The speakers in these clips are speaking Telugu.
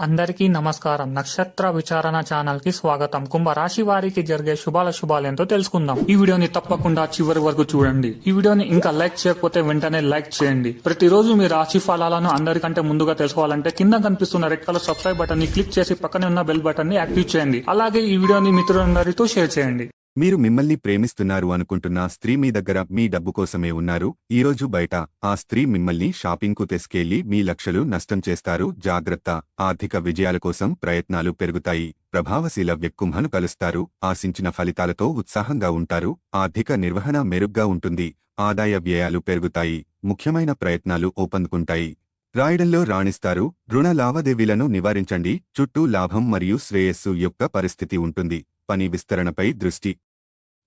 అందరికీ నమస్కారం. నక్షత్ర విచారణ ఛానల్ కి స్వాగతం. కుంభరాశి వారికి జరిగే శుభాలేంతో తెలుసుకుందాం. ఈ వీడియోని తప్పకుండా చివరి వరకు చూడండి. ఈ వీడియోని ఇంకా లైక్ చేయకపోతే వెంటనే లైక్ చేయండి. ప్రతిరోజు మీ రాశి ఫలాలను అందరికంటే ముందుగా తెలుసుకోవాలంటే కింద కనిపిస్తున్న రెడ్ కలర్ సబ్స్క్రైబ్ బటన్ ని క్లిక్ చేసి పక్కనే ఉన్న బెల్ బటన్ ని యాక్టివ్ చేయండి. అలాగే ఈ వీడియోని మిత్రులందరితో షేర్ చేయండి. మీరు మిమ్మల్ని ప్రేమిస్తున్నారు అనుకుంటున్న స్త్రీ మీ దగ్గర మీ డబ్బు కోసమే ఉన్నారు. ఈరోజు బయట ఆ స్త్రీ మిమ్మల్ని షాపింగ్కు తెసుకెళ్లి మీ లక్షలు నష్టం చేస్తారు. జాగ్రత్త. ఆర్థిక విజయాల కోసం ప్రయత్నాలు పెరుగుతాయి. ప్రభావశీల వ్యక్తిని కలుస్తారు. ఆశించిన ఫలితాలతో ఉత్సాహంగా ఉంటారు. ఆర్థిక నిర్వహణ మెరుగ్గా ఉంటుంది. ఆదాయ వ్యయాలు పెరుగుతాయి. ముఖ్యమైన ప్రయత్నాలు ఊపందుకుంటాయి. రాయడంలో రాణిస్తారు. రుణ లావాదేవీలను నివారించండి. చుట్టూ లాభం మరియు శ్రేయస్సు యొక్క పరిస్థితి ఉంటుంది. పని విస్తరణపై దృష్టి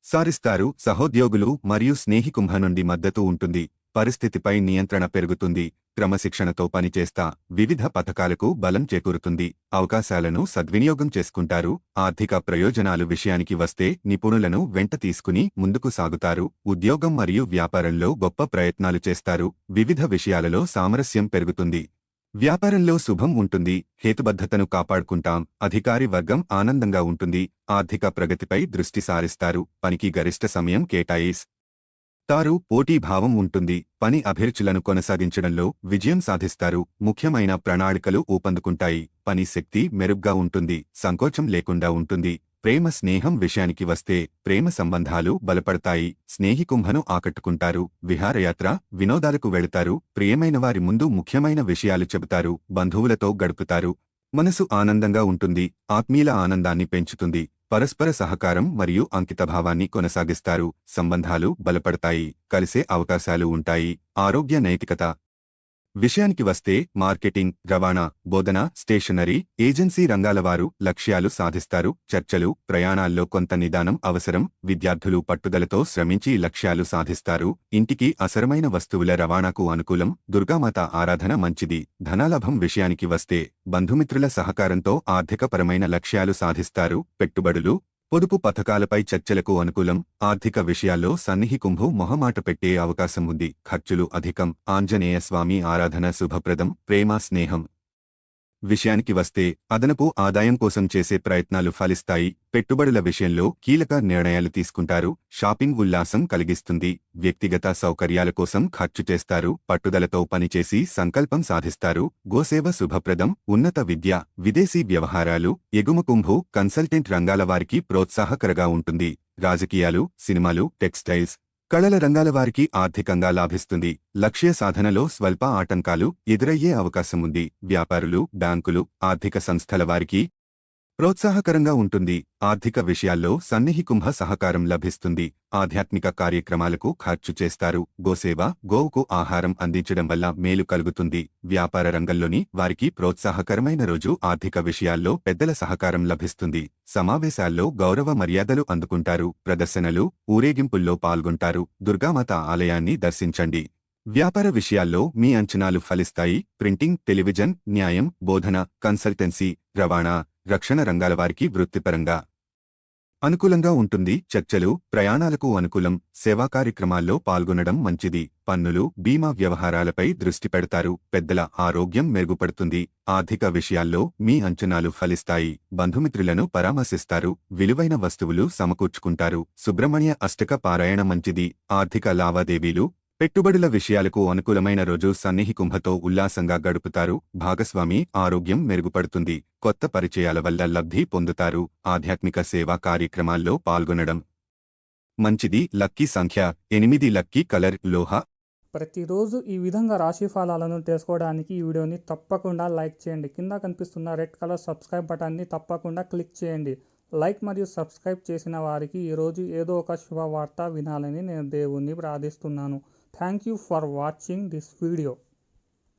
సారిస్తారు. సహోద్యోగులు మరియు స్నేహికుంభ నుండి మద్దతు ఉంటుంది. పరిస్థితిపై నియంత్రణ పెరుగుతుంది. క్రమశిక్షణతో పనిచేస్తా. వివిధ పథకాలకు బలం చేకూరుతుంది. అవకాశాలను సద్వినియోగం చేసుకుంటారు. ఆర్థిక ప్రయోజనాలు విషయానికి వస్తే నిపుణులను వెంట తీసుకుని ముందుకు సాగుతారు. ఉద్యోగం మరియు వ్యాపారంలో గొప్ప ప్రయత్నాలు చేస్తారు. వివిధ విషయాలలో సామరస్యం పెరుగుతుంది. వ్యాపారంలో శుభం ఉంటుంది. హేతుబద్ధతను కాపాడుకుంటాం. అధికారి వర్గం ఆనందంగా ఉంటుంది. ఆర్థిక ప్రగతిపై దృష్టి సారిస్తారు. పనికి గరిష్ట సమయం కేటాయిస్తారు. పోటీభావం ఉంటుంది. పని అభిరుచులను కొనసాగించడంలో విజయం సాధిస్తారు. ముఖ్యమైన ప్రణాళికలు ఊపందుకుంటాయి. పని శక్తి మెరుగ్గా ఉంటుంది. సంకోచం లేకుండా ఉంటుంది. ప్రేమ స్నేహం విషయానికి వస్తే ప్రేమ సంబంధాలు బలపడతాయి. స్నేహికుంభను ఆకట్టుకుంటారు. విహారయాత్ర వినోదాలకు వెళతారు. ప్రియమైన వారి ముందు ముఖ్యమైన విషయాలు చెబుతారు. బంధువులతో గడుపుతారు. మనసు ఆనందంగా ఉంటుంది. ఆత్మీయుల ఆనందాన్ని పెంచుతుంది. పరస్పర సహకారం మరియు అంకితభావాన్ని కొనసాగిస్తారు. సంబంధాలు బలపడతాయి. కలిసే అవకాశాలు ఉంటాయి. ఆరోగ్య నైతికత విషయానికి వస్తే మార్కెటింగ్, రవాణా, బోధన, స్టేషనరీ, ఏజెన్సీ రంగాల వారు లక్ష్యాలు సాధిస్తారు. చర్చలు, ప్రయాణాల్లో కొంత నిదానం అవసరం. విద్యార్థులు పట్టుదలతో శ్రమించి లక్ష్యాలు సాధిస్తారు. ఇంటికి అవసరమైన వస్తువుల రవాణాకు అనుకూలం. దుర్గామాత ఆరాధన మంచిది. ధనాలాభం విషయానికి వస్తే బంధుమిత్రుల సహకారంతో ఆర్థికపరమైన లక్ష్యాలు సాధిస్తారు. పెట్టుబడులు, పొదుపు పథకాలపై చర్చలకు అనుకూలం. ఆర్థిక విషయాల్లో సన్నిహికుంభు మొహమాట పెట్టే అవకాశం ఉంది. ఖర్చులు అధికం. ఆంజనేయ స్వామి ఆరాధన శుభప్రదం. ప్రేమ స్నేహం విషయానికి వస్తే అదనపు ఆదాయం కోసం చేసే ప్రయత్నాలు ఫలిస్తాయి. పెట్టుబడుల విషయంలో కీలక నిర్ణయాలు తీసుకుంటారు. షాపింగ్ ఉల్లాసం కలిగిస్తుంది. వ్యక్తిగత సౌకర్యాల కోసం ఖర్చు చేస్తారు. పట్టుదలతో పనిచేసి సంకల్పం సాధిస్తారు. గోసేవ శుభప్రదం. ఉన్నత విద్య, విదేశీ వ్యవహారాలు, ఎగుమకుంభు, కన్సల్టెంట్ రంగాల వారికి ప్రోత్సాహకరంగా ఉంటుంది. రాజకీయాలు, సినిమాలు, టెక్స్టైల్స్, కళల రంగాల వారికి ఆర్థికంగా లాభిస్తుంది. లక్ష్య సాధనలో స్వల్ప ఆటంకాలు ఎదురయ్యే అవకాశముంది. వ్యాపారులు, బ్యాంకులు, ఆర్థిక సంస్థల వారికి ప్రోత్సాహకరంగా ఉంటుంది. ఆర్థిక విషయాల్లో సన్నిహికుంభ సహకారం లభిస్తుంది. ఆధ్యాత్మిక కార్యక్రమాలకు ఖర్చు చేస్తారు. గోసేవ, గోవుకు ఆహారం అందించడం వల్ల మేలు కలుగుతుంది. వ్యాపార రంగంలోని వారికి ప్రోత్సాహకరమైన రోజు. ఆర్థిక విషయాల్లో పెద్దల సహకారం లభిస్తుంది. సమావేశాల్లో గౌరవ మర్యాదలు అందుకుంటారు. ప్రదర్శనలు, ఊరేగింపుల్లో పాల్గొంటారు. దుర్గామాత ఆలయాన్ని దర్శించండి. వ్యాపార విషయాల్లో మీ అంచనాలు ఫలిస్తాయి. ప్రింటింగ్, టెలివిజన్, న్యాయం, బోధన, కన్సల్టెన్సీ, రవాణా, రక్షణ రంగాల వారికి వృత్తిపరంగా అనుకూలంగా ఉంటుంది. చర్చలు, ప్రయాణాలకు అనుకూలం. సేవా కార్యక్రమాల్లో పాల్గొనడం మంచిది. పన్నులు, బీమా వ్యవహారాలపై దృష్టి పెడతారు. పెద్దల ఆరోగ్యం మెరుగుపడుతుంది. ఆర్థిక విషయాల్లో మీ అంచనాలు ఫలిస్తాయి. బంధుమిత్రులను పరామర్శిస్తారు. విలువైన వస్తువులు సమకూర్చుకుంటారు. సుబ్రహ్మణ్య అష్టక పారాయణ మంచిది. ఆర్థిక లావాదేవీలు, పెట్టుబడుల విషయాలకు అనుకూలమైన రోజు. సన్నిహికుంభతో ఉల్లాసంగా గడుపుతారు. భాగస్వామి ఆరోగ్యం మెరుగుపడుతుంది. కొత్త పరిచయాల వల్ల లబ్ధి పొందుతారు. ఆధ్యాత్మిక సేవా కార్యక్రమాల్లో పాల్గొనడం మంచిది. లక్కీ సంఖ్య 8. లక్కీ కలర్ లోహ. ప్రతిరోజు ఈ విధంగా రాశి ఫలాలను తెలుసుకోవడానికి ఈ వీడియోని తప్పకుండా లైక్ చేయండి. కింద కనిపిస్తున్న రెడ్ కలర్ సబ్స్క్రైబ్ బటన్ని తప్పకుండా క్లిక్ చేయండి. లైక్ మరియు సబ్స్క్రైబ్ చేసిన వారికి ఈరోజు ఏదో ఒక శుభవార్త వినాలని నేను దేవుణ్ణి ప్రార్థిస్తున్నాను. Thank you for watching this video.